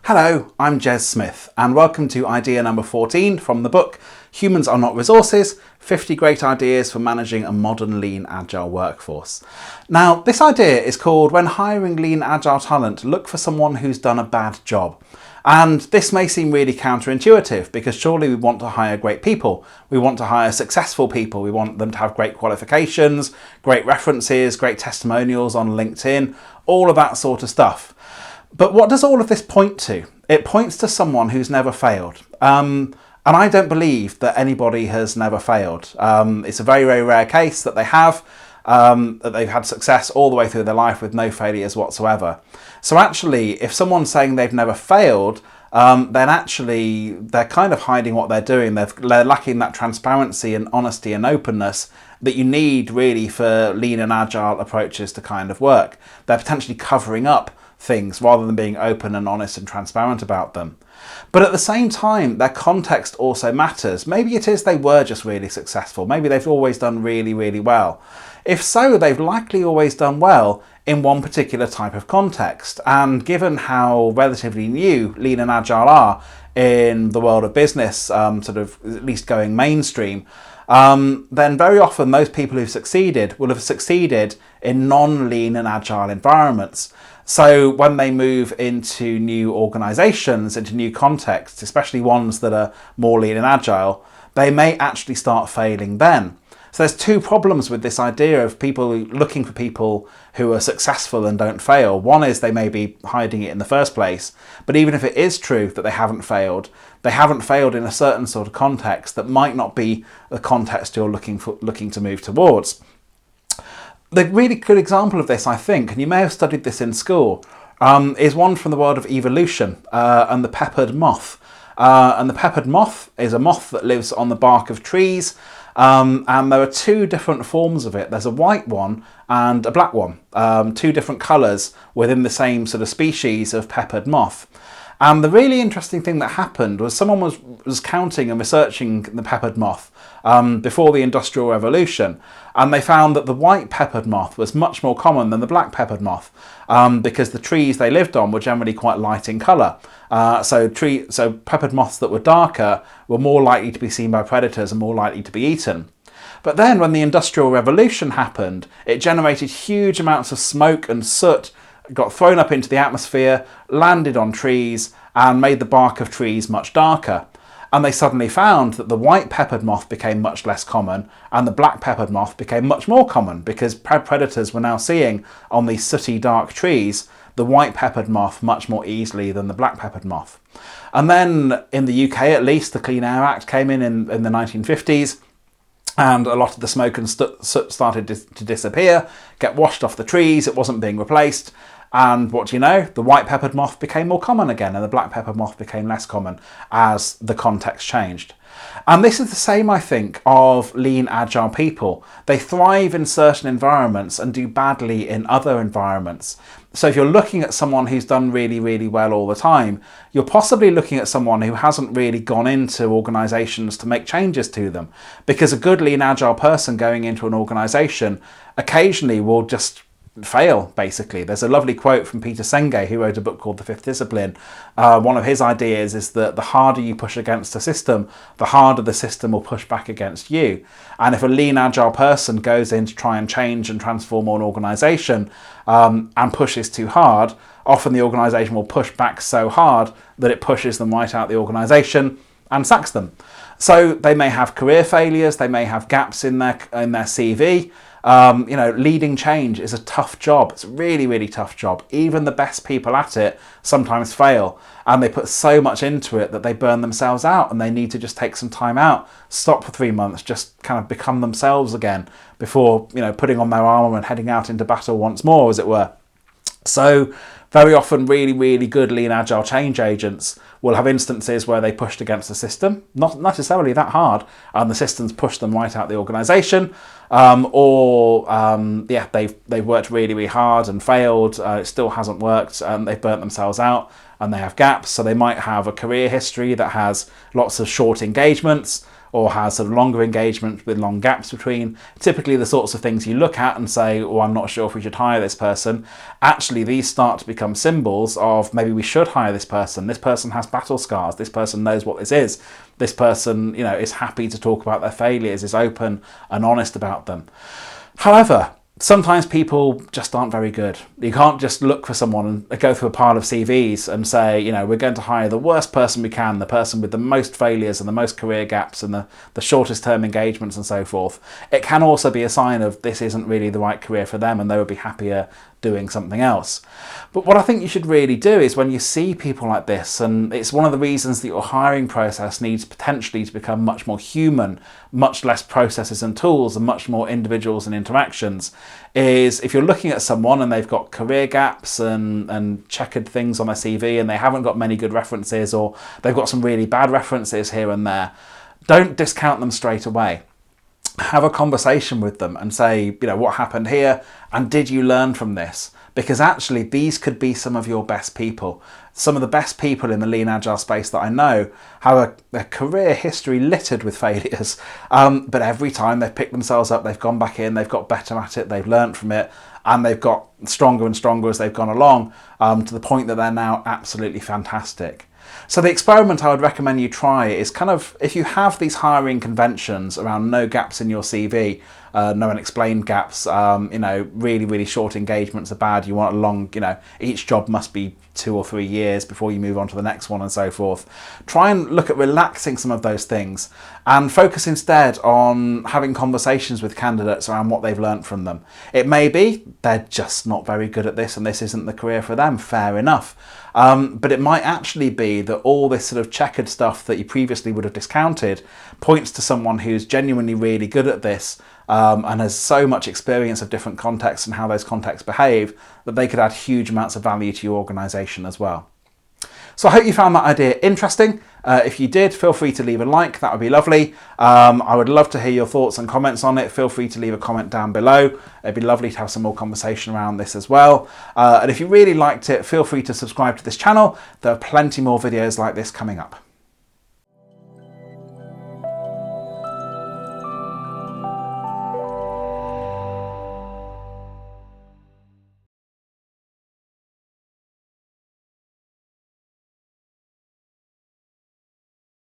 Hello, I'm Jez Smith and welcome to idea number 14 from the book Humans Are Not Resources, 50 Great Ideas for Managing a Modern Lean Agile Workforce. Now, this idea is called When Hiring Lean Agile Talent, Look for Someone Who's Done a Bad Job. And this may seem really counterintuitive because surely we want to hire great people. We want to hire successful people. We want them to have great qualifications, great references, great testimonials on LinkedIn, all of that sort of stuff. But what does all of this point to? It points to someone who's never failed. And I don't believe that anybody has never failed. It's a very, very rare case that they have, that they've had success all the way through their life with no failures whatsoever. So actually, if someone's saying they've never failed, then actually they're kind of hiding what they're doing. They're lacking that transparency and honesty and openness that you need really for lean and agile approaches to kind of work. They're potentially covering up things rather than being open and honest and transparent about them. But at the same time, their context also matters. Maybe it is they were just really successful. Maybe they've always done really, really well. If so, they've likely always done well in one particular type of context. And given how relatively new lean and agile are in the world of business, sort of at least going mainstream, then very often those people who've succeeded will have succeeded in non-lean and agile environments. So when they move into new organisations, into new contexts, especially ones that are more lean and agile, they may actually start failing then. So there's two problems with this idea of people looking for people who are successful and don't fail. One is they may be hiding it in the first place, but even if it is true that they haven't failed in a certain sort of context that might not be the context you're looking to move towards. The really good example of this, I think, and you may have studied this in school, is one from the world of evolution and the peppered moth. And the peppered moth is a moth that lives on the bark of trees, and there are two different forms of it. There's a white one and a black one, two different colours within the same sort of species of peppered moth. And the really interesting thing that happened was someone was counting and researching the peppered moth before the Industrial Revolution, and they found that the white peppered moth was much more common than the black peppered moth because the trees they lived on were generally quite light in colour. So peppered moths that were darker were more likely to be seen by predators and more likely to be eaten. But then when the Industrial Revolution happened, it generated huge amounts of smoke and soot, got thrown up into the atmosphere, landed on trees, and made the bark of trees much darker. And they suddenly found that the white peppered moth became much less common and the black peppered moth became much more common because predators were now seeing on these sooty dark trees the white peppered moth much more easily than the black peppered moth. And then in the UK at least, the Clean Air Act came in the 1950s, and a lot of the smoke and soot started to disappear, get washed off the trees, it wasn't being replaced. And what do you know? The white peppered moth became more common again and the black peppered moth became less common as the context changed. And this is the same, I think, of lean agile people. They thrive in certain environments and do badly in other environments. So if you're looking at someone who's done really, really well all the time, you're possibly looking at someone who hasn't really gone into organisations to make changes to them. Because a good lean agile person going into an organisation occasionally will just fail, basically. There's a lovely quote from Peter Senge, who wrote a book called The Fifth Discipline. One of his ideas is that the harder you push against a system, the harder the system will push back against you. And if a lean agile person goes in to try and change and transform an organisation and pushes too hard, often the organisation will push back so hard that it pushes them right out the organisation and sacks them. So they may have career failures, they may have gaps in their CV. Leading change is a tough job. It's a really, really tough job. Even the best people at it sometimes fail, and they put so much into it that they burn themselves out and they need to just take some time out, stop for 3 months, just kind of become themselves again before, putting on their armour and heading out into battle once more, as it were. So very often really, really good lean agile change agents will have instances where they pushed against the system, not necessarily that hard, and the system's pushed them right out the organisation, they've worked really, really hard and failed, it still hasn't worked, and they've burnt themselves out, and they have gaps. So they might have a career history that has lots of short engagements, or has sort of longer engagements with long gaps between, typically the sorts of things you look at and say, oh, I'm not sure if we should hire this person. Actually, these start to become symbols of maybe we should hire this person. This person has battle scars. This person knows what this is. This person, is happy to talk about their failures, is open and honest about them. However, sometimes people just aren't very good. You can't just look for someone and go through a pile of CVs and say, we're going to hire the worst person we can, the person with the most failures and the most career gaps and the shortest term engagements and so forth. It can also be a sign of this isn't really the right career for them and they would be happier doing something else. But what I think you should really do is when you see people like this, and it's one of the reasons that your hiring process needs potentially to become much more human, much less processes and tools and much more individuals and interactions, is if you're looking at someone and they've got career gaps and checkered things on their CV and they haven't got many good references, or they've got some really bad references here and there, don't discount them straight away. Have a conversation with them and say, what happened here and did you learn from this? Because actually these could be some of your best people. Some of the best people in the Lean Agile space that I know have a career history littered with failures, but every time they've picked themselves up, they've gone back in, they've got better at it, they've learned from it, and they've got stronger and stronger as they've gone along, to the point that they're now absolutely fantastic. So the experiment I would recommend you try is kind of, if you have these hiring conventions around no gaps in your CV, no unexplained gaps, really, really short engagements are bad, you want a long, each job must be 2 or 3 years before you move on to the next one and so forth. Try and look at relaxing some of those things and focus instead on having conversations with candidates around what they've learned from them. It may be they're just not very good at this and this isn't the career for them, fair enough. But it might actually be that all this sort of checkered stuff that you previously would have discounted points to someone who's genuinely really good at this, and has so much experience of different contexts and how those contexts behave that they could add huge amounts of value to your organisation as well. So I hope you found that idea interesting. If you did, feel free to leave a like, that would be lovely. I would love to hear your thoughts and comments on it. Feel free to leave a comment down below. It'd be lovely to have some more conversation around this as well. And if you really liked it, feel free to subscribe to this channel. There are plenty more videos like this coming up.